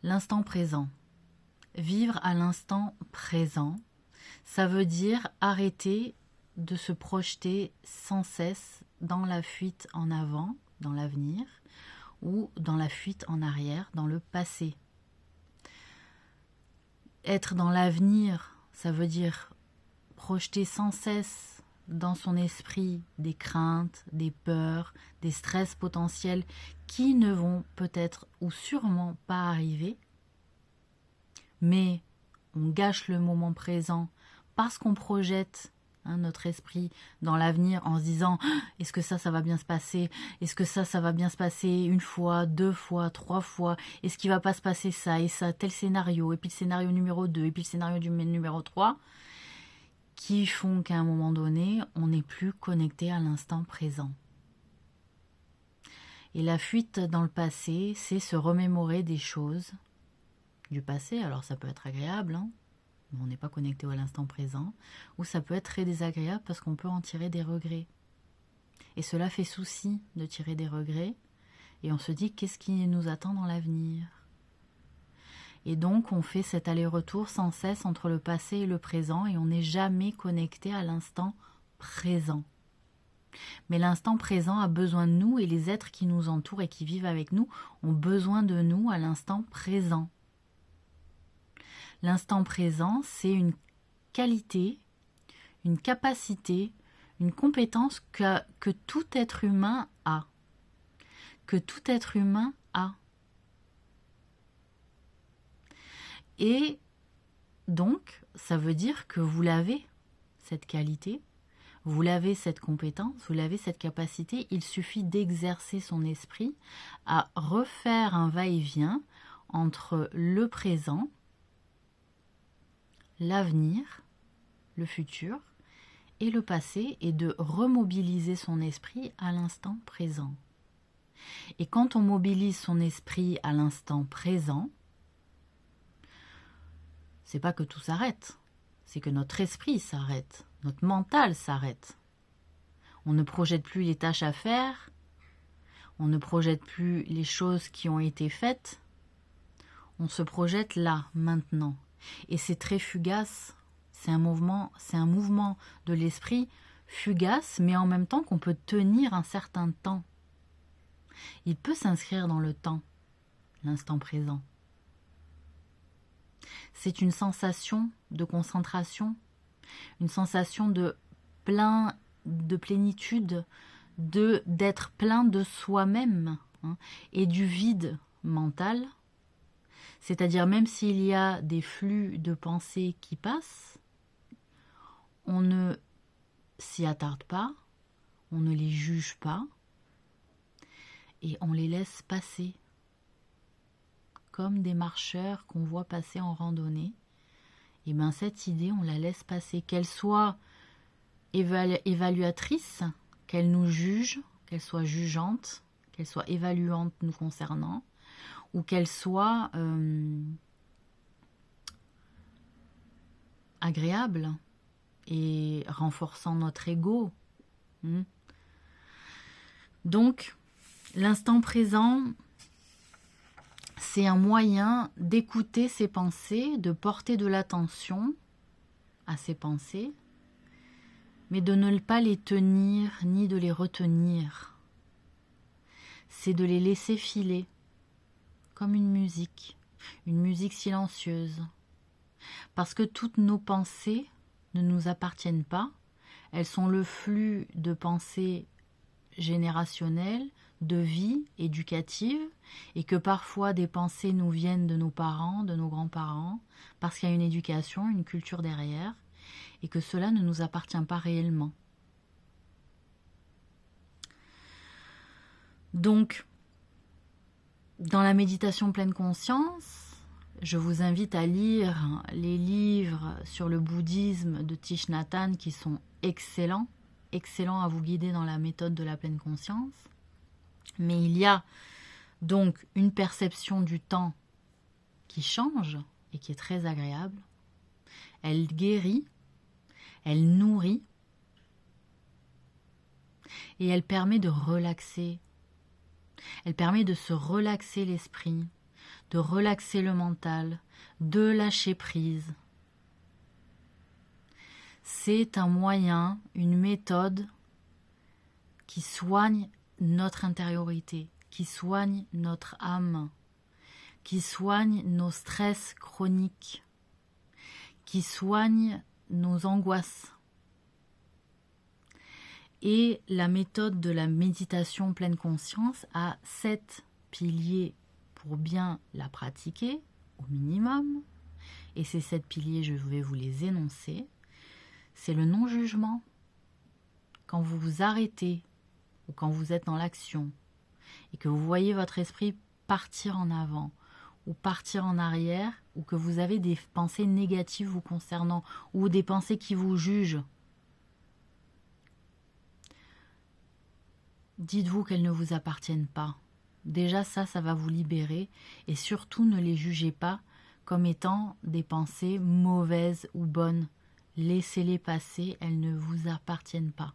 L'instant présent. Vivre à l'instant présent, ça veut dire arrêter de se projeter sans cesse dans la fuite en avant, dans l'avenir, ou dans la fuite en arrière, dans le passé. Être dans l'avenir, ça veut dire projeter sans cesse dans son esprit des craintes, des peurs, des stress potentiels qui ne vont peut-être ou sûrement pas arriver, mais on gâche le moment présent parce qu'on projette notre esprit dans l'avenir en se disant est-ce que ça va bien se passer, est-ce que ça va bien se passer une fois, deux fois, trois fois, est-ce qu'il va pas se passer ça et ça, tel scénario, et puis le scénario numéro 2, et puis le scénario du numéro 3, qui font qu'à un moment donné, on n'est plus connecté à l'instant présent. Et la fuite dans le passé, c'est se remémorer des choses du passé. Alors ça peut être agréable, mais on n'est pas connecté à l'instant présent, ou ça peut être très désagréable parce qu'on peut en tirer des regrets. Et cela fait souci de tirer des regrets, et on se dit qu'est-ce qui nous attend dans l'avenir. Et donc on fait cet aller-retour sans cesse entre le passé et le présent, et on n'est jamais connecté à l'instant présent. Mais l'instant présent a besoin de nous, et les êtres qui nous entourent et qui vivent avec nous ont besoin de nous à l'instant présent. L'instant présent, c'est une qualité, une capacité, une compétence que tout être humain a. Que tout être humain a. Et donc, ça veut dire que vous l'avez, cette qualité, vous l'avez, cette compétence, vous l'avez, cette capacité. Il suffit d'exercer son esprit à refaire un va-et-vient entre le présent, l'avenir, le futur et le passé, et de remobiliser son esprit à l'instant présent. Et quand on mobilise son esprit à l'instant présent, c'est pas que tout s'arrête, c'est que notre esprit s'arrête, notre mental s'arrête. On ne projette plus les tâches à faire, on ne projette plus les choses qui ont été faites, on se projette là, maintenant. Et c'est très fugace, c'est un mouvement de l'esprit fugace, mais en même temps qu'on peut tenir un certain temps. Il peut s'inscrire dans le temps, l'instant présent. C'est une sensation de concentration, une sensation de plénitude, d'être plein de soi-même, et du vide mental. C'est-à-dire même s'il y a des flux de pensées qui passent, on ne s'y attarde pas, on ne les juge pas, et on les laisse passer. Comme des marcheurs qu'on voit passer en randonnée, et bien cette idée, on la laisse passer, qu'elle soit évaluatrice, qu'elle nous juge, qu'elle soit jugeante, qu'elle soit évaluante nous concernant, ou qu'elle soit agréable et renforçant notre ego. Donc, l'instant présent, c'est un moyen d'écouter ses pensées, de porter de l'attention à ses pensées, mais de ne pas les tenir ni de les retenir. C'est de les laisser filer, comme une musique silencieuse. Parce que toutes nos pensées ne nous appartiennent pas, elles sont le flux de pensées générationnelles, de vie éducative, et que parfois des pensées nous viennent de nos parents, de nos grands-parents, parce qu'il y a une éducation, une culture derrière, et que cela ne nous appartient pas réellement. Donc, dans la méditation pleine conscience, je vous invite à lire les livres sur le bouddhisme de Thich Nhat Hanh qui sont excellents à vous guider dans la méthode de la pleine conscience. Mais il y a donc une perception du temps qui change et qui est très agréable. Elle guérit, elle nourrit et elle permet de relaxer. Elle permet de se relaxer l'esprit, de relaxer le mental, de lâcher prise. C'est un moyen, une méthode qui soigne notre intériorité, qui soigne notre âme, qui soigne nos stress chroniques, qui soigne nos angoisses. Et la méthode de la méditation pleine conscience a 7 piliers pour bien la pratiquer au minimum. Et ces 7 piliers, je vais vous les énoncer. C'est le non-jugement. Quand vous vous arrêtez ou quand vous êtes dans l'action et que vous voyez votre esprit partir en avant ou partir en arrière, ou que vous avez des pensées négatives vous concernant ou des pensées qui vous jugent, dites-vous qu'elles ne vous appartiennent pas. Déjà ça va vous libérer, et surtout ne les jugez pas comme étant des pensées mauvaises ou bonnes. Laissez-les passer, elles ne vous appartiennent pas.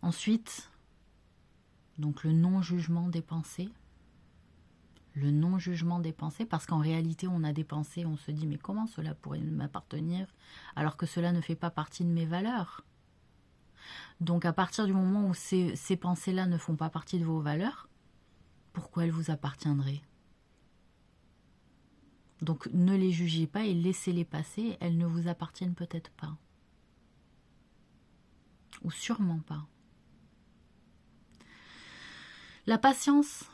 Ensuite, donc le non-jugement des pensées. Le non-jugement des pensées, parce qu'en réalité on a des pensées, on se dit mais comment cela pourrait m'appartenir alors que cela ne fait pas partie de mes valeurs. Donc à partir du moment où ces pensées-là ne font pas partie de vos valeurs, pourquoi elles vous appartiendraient? Donc ne les jugez pas et laissez-les passer, elles ne vous appartiennent peut-être pas. Ou sûrement pas. La patience.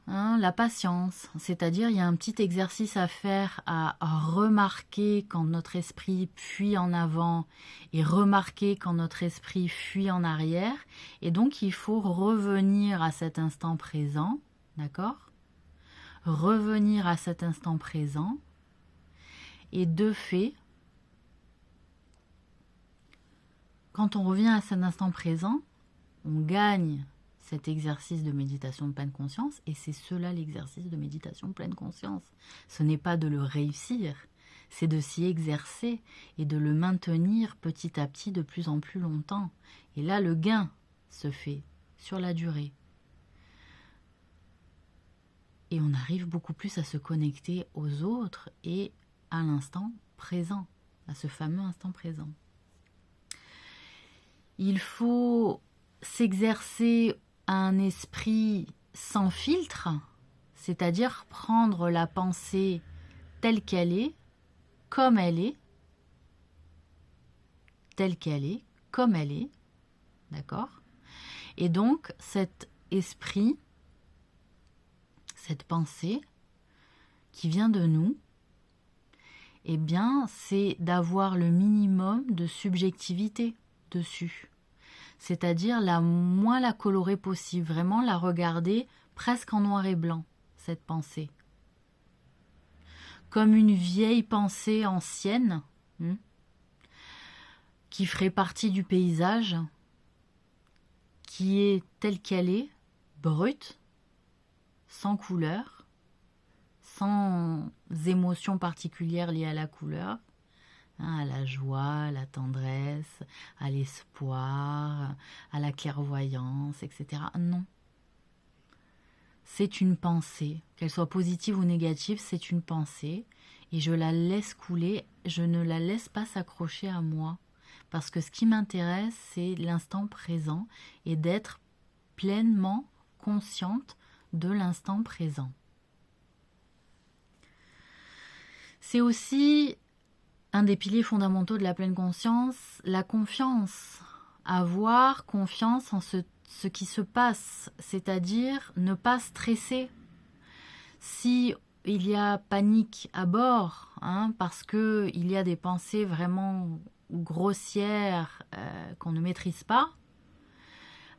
La patience, c'est-à-dire il y a un petit exercice à faire, à remarquer quand notre esprit fuit en avant et remarquer quand notre esprit fuit en arrière. Et donc il faut revenir à cet instant présent, d'accord? Revenir à cet instant présent. Et de fait, quand on revient à cet instant présent, on gagne cet exercice de méditation de pleine conscience, et c'est cela l'exercice de méditation de pleine conscience. Ce n'est pas de le réussir, c'est de s'y exercer et de le maintenir petit à petit de plus en plus longtemps. Et là, le gain se fait sur la durée. Et on arrive beaucoup plus à se connecter aux autres et à l'instant présent, à ce fameux instant présent. Il faut s'exercer un esprit sans filtre, c'est-à-dire prendre la pensée telle qu'elle est, comme elle est, telle qu'elle est, comme elle est, d'accord? Et donc cet esprit, cette pensée qui vient de nous, eh bien c'est d'avoir le minimum de subjectivité dessus. C'est-à-dire moins la colorer possible, vraiment la regarder presque en noir et blanc, cette pensée. Comme une vieille pensée ancienne, qui ferait partie du paysage, qui est telle qu'elle est, brute, sans couleur, sans émotion particulière liée à la couleur, à la joie, à la tendresse, à l'espoir, à la clairvoyance, etc. Non. C'est une pensée, qu'elle soit positive ou négative, c'est une pensée, et je la laisse couler, je ne la laisse pas s'accrocher à moi, parce que ce qui m'intéresse, c'est l'instant présent, et d'être pleinement consciente de l'instant présent. C'est aussi un des piliers fondamentaux de la pleine conscience, la confiance. Avoir confiance en ce qui se passe, c'est-à-dire ne pas stresser. Si il y a panique à bord, parce qu'il y a des pensées vraiment grossières qu'on ne maîtrise pas,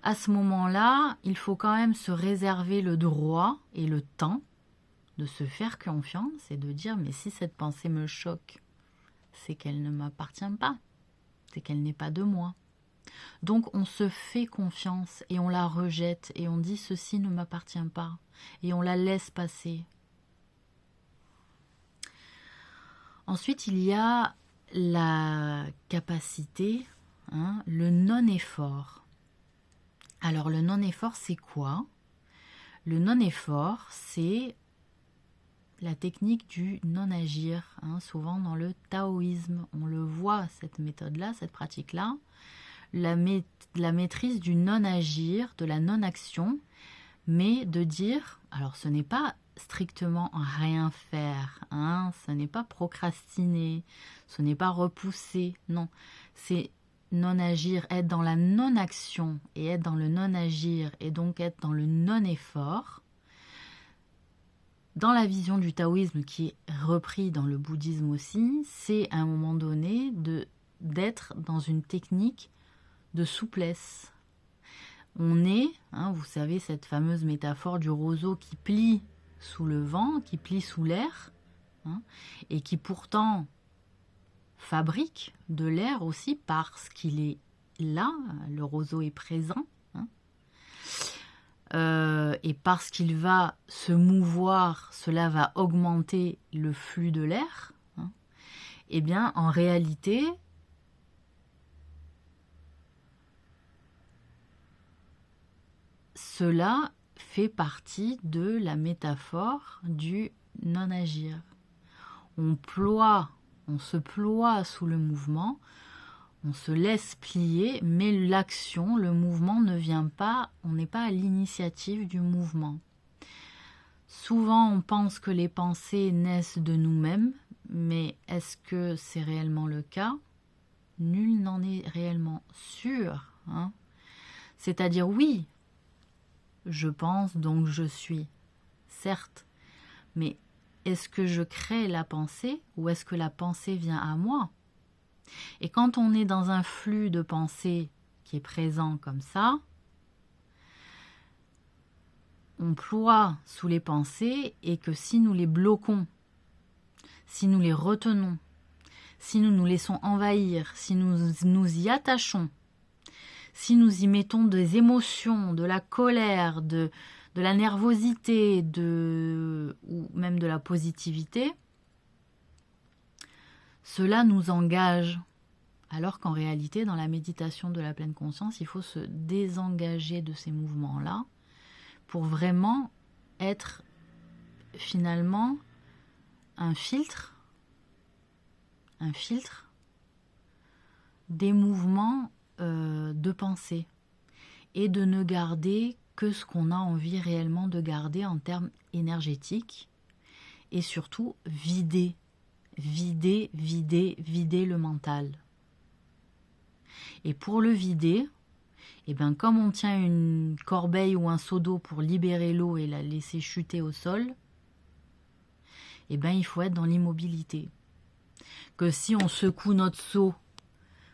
à ce moment-là, il faut quand même se réserver le droit et le temps de se faire confiance et de dire « mais si cette pensée me choque, c'est qu'elle ne m'appartient pas, c'est qu'elle n'est pas de moi. » Donc on se fait confiance et on la rejette et on dit « ceci ne m'appartient pas » et on la laisse passer. Ensuite, il y a la capacité, le non-effort. Alors le non-effort, c'est quoi ? Le non-effort, c'est la technique du non-agir. Souvent dans le taoïsme, on le voit, cette méthode-là, cette pratique-là. La maîtrise du non-agir, de la non-action, mais de dire, alors ce n'est pas strictement rien faire, ce n'est pas procrastiner, ce n'est pas repousser, non, c'est non-agir, être dans la non-action et être dans le non-agir et donc être dans le non-effort. Dans la vision du taoïsme qui est repris dans le bouddhisme aussi, c'est à un moment donné d'être dans une technique de souplesse. On est, vous savez, cette fameuse métaphore du roseau qui plie sous le vent, qui plie sous l'air, et qui pourtant fabrique de l'air aussi parce qu'il est là, le roseau est présent, et parce qu'il va se mouvoir, cela va augmenter le flux de l'air. Eh bien, en réalité, cela fait partie de la métaphore du non-agir. On se ploie sous le mouvement, on se laisse plier, mais l'action, le mouvement ne vient pas, on n'est pas à l'initiative du mouvement. Souvent, on pense que les pensées naissent de nous-mêmes, mais est-ce que c'est réellement le cas? Nul n'en est réellement sûr. C'est-à-dire, oui, je pense donc je suis, certes, mais est-ce que je crée la pensée ou est-ce que la pensée vient à moi? Et quand on est dans un flux de pensée qui est présent comme ça, on ploie sous les pensées et que si nous les bloquons, si nous les retenons, si nous nous laissons envahir, si nous nous y attachons, si nous y mettons des émotions, de la colère, de la nervosité, ou même de la positivité, cela nous engage. Alors qu'en réalité, dans la méditation de la pleine conscience, il faut se désengager de ces mouvements-là pour vraiment être finalement un filtre des mouvements de pensée et de ne garder que ce qu'on a envie réellement de garder en termes énergétiques et surtout vider le mental. Et pour le vider, comme on tient une corbeille ou un seau d'eau pour libérer l'eau et la laisser chuter au sol, il faut être dans l'immobilité. Que si on secoue notre seau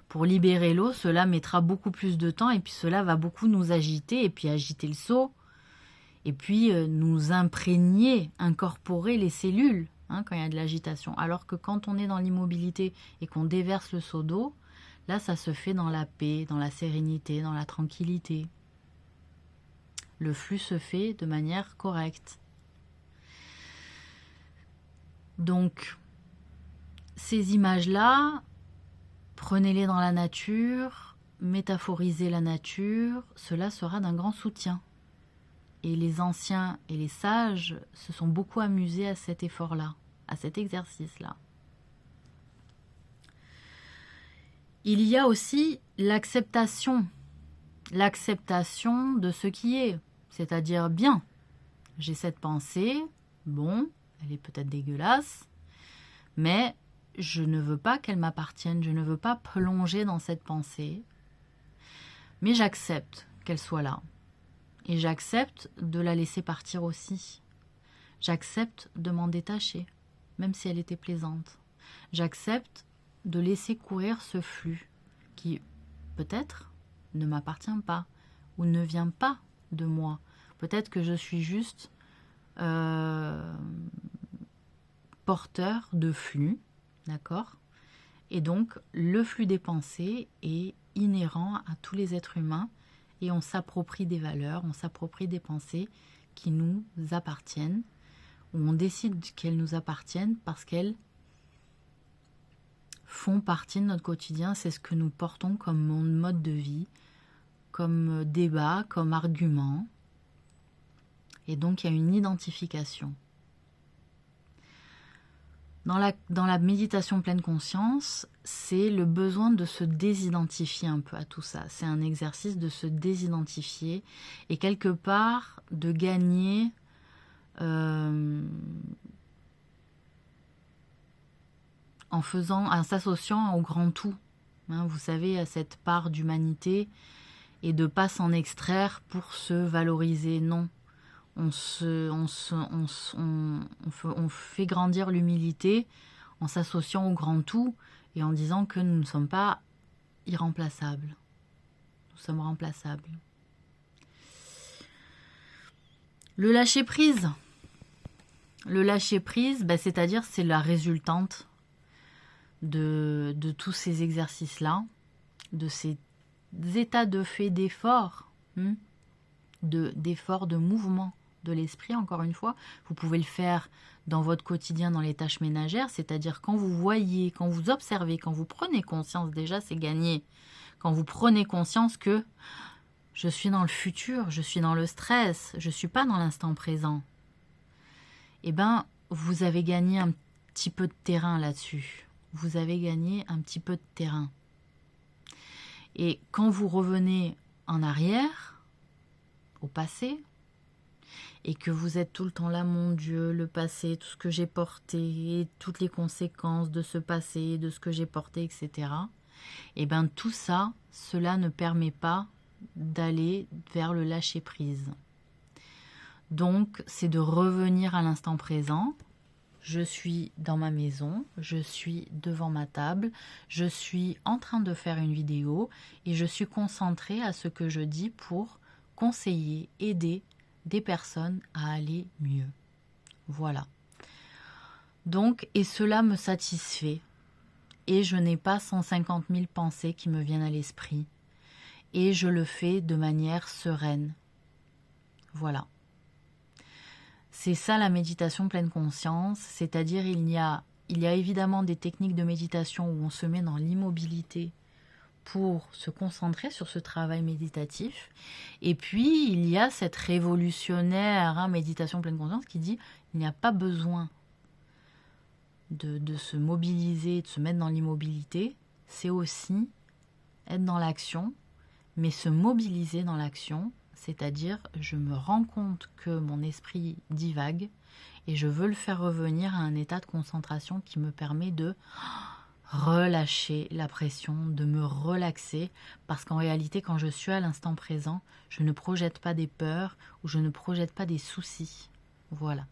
pour libérer l'eau, cela mettra beaucoup plus de temps et puis cela va beaucoup nous agiter et puis agiter le seau et puis nous imprégner, incorporer les cellules quand il y a de l'agitation. Alors que quand on est dans l'immobilité et qu'on déverse le seau d'eau, là ça se fait dans la paix, dans la sérénité, dans la tranquillité. Le flux se fait de manière correcte. Donc, ces images-là, prenez-les dans la nature, métaphorisez la nature, cela sera d'un grand soutien. Et les anciens et les sages se sont beaucoup amusés à cet effort-là, à cet exercice-là. Il y a aussi l'acceptation de ce qui est, c'est-à-dire bien, j'ai cette pensée, bon, elle est peut-être dégueulasse, mais je ne veux pas qu'elle m'appartienne, je ne veux pas plonger dans cette pensée, mais j'accepte qu'elle soit là. Et j'accepte de la laisser partir aussi. J'accepte de m'en détacher, même si elle était plaisante. J'accepte de laisser courir ce flux qui, peut-être, ne m'appartient pas ou ne vient pas de moi. Peut-être que je suis juste porteur de flux, d'accord? Et donc, le flux des pensées est inhérent à tous les êtres humains et on s'approprie des valeurs, on s'approprie des pensées qui nous appartiennent, ou on décide qu'elles nous appartiennent parce qu'elles font partie de notre quotidien, c'est ce que nous portons comme mode de vie, comme débat, comme argument. Et donc, il y a une identification. Dans la méditation pleine conscience, c'est le besoin de se désidentifier un peu à tout ça. C'est un exercice de se désidentifier et quelque part de gagner en s'associant au grand tout. Hein, vous savez, à cette part d'humanité et de ne pas s'en extraire pour se valoriser. Non. On fait grandir l'humilité en s'associant au grand tout et en disant que nous ne sommes pas irremplaçables. Nous sommes remplaçables. Le lâcher-prise. Le lâcher-prise, c'est-à-dire c'est la résultante de tous ces exercices-là, de ces états de fait d'effort, d'effort, de mouvement de l'esprit, encore une fois. Vous pouvez le faire dans votre quotidien, dans les tâches ménagères, c'est-à-dire quand vous voyez, quand vous observez, quand vous prenez conscience, déjà c'est gagné. Quand vous prenez conscience que je suis dans le futur, je suis dans le stress, je ne suis pas dans l'instant présent, eh bien, vous avez gagné un petit peu de terrain là-dessus. Vous avez gagné un petit peu de terrain. Et quand vous revenez en arrière, au passé, et que vous êtes tout le temps là, mon Dieu, le passé, tout ce que j'ai porté, toutes les conséquences de ce passé, de ce que j'ai porté, etc. Et bien tout ça, cela ne permet pas d'aller vers le lâcher-prise. Donc, c'est de revenir à l'instant présent. Je suis dans ma maison, je suis devant ma table, je suis en train de faire une vidéo et je suis concentrée à ce que je dis pour conseiller, aider des personnes à aller mieux. Voilà. Donc, et cela me satisfait. Et je n'ai pas 150 000 pensées qui me viennent à l'esprit. Et je le fais de manière sereine. Voilà. C'est ça la méditation pleine conscience, c'est-à-dire il y a évidemment des techniques de méditation où on se met dans l'immobilité pour se concentrer sur ce travail méditatif. Et puis, il y a cette révolutionnaire méditation pleine conscience qui dit il n'y a pas besoin de se mobiliser, de se mettre dans l'immobilité. C'est aussi être dans l'action, mais se mobiliser dans l'action, c'est-à-dire je me rends compte que mon esprit divague et je veux le faire revenir à un état de concentration qui me permet de relâcher la pression, de me relaxer, parce qu'en réalité, quand je suis à l'instant présent, je ne projette pas des peurs ou je ne projette pas des soucis. Voilà.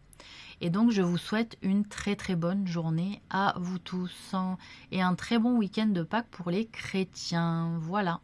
Et donc, je vous souhaite une très très bonne journée à vous tous et un très bon week-end de Pâques pour les chrétiens. Voilà.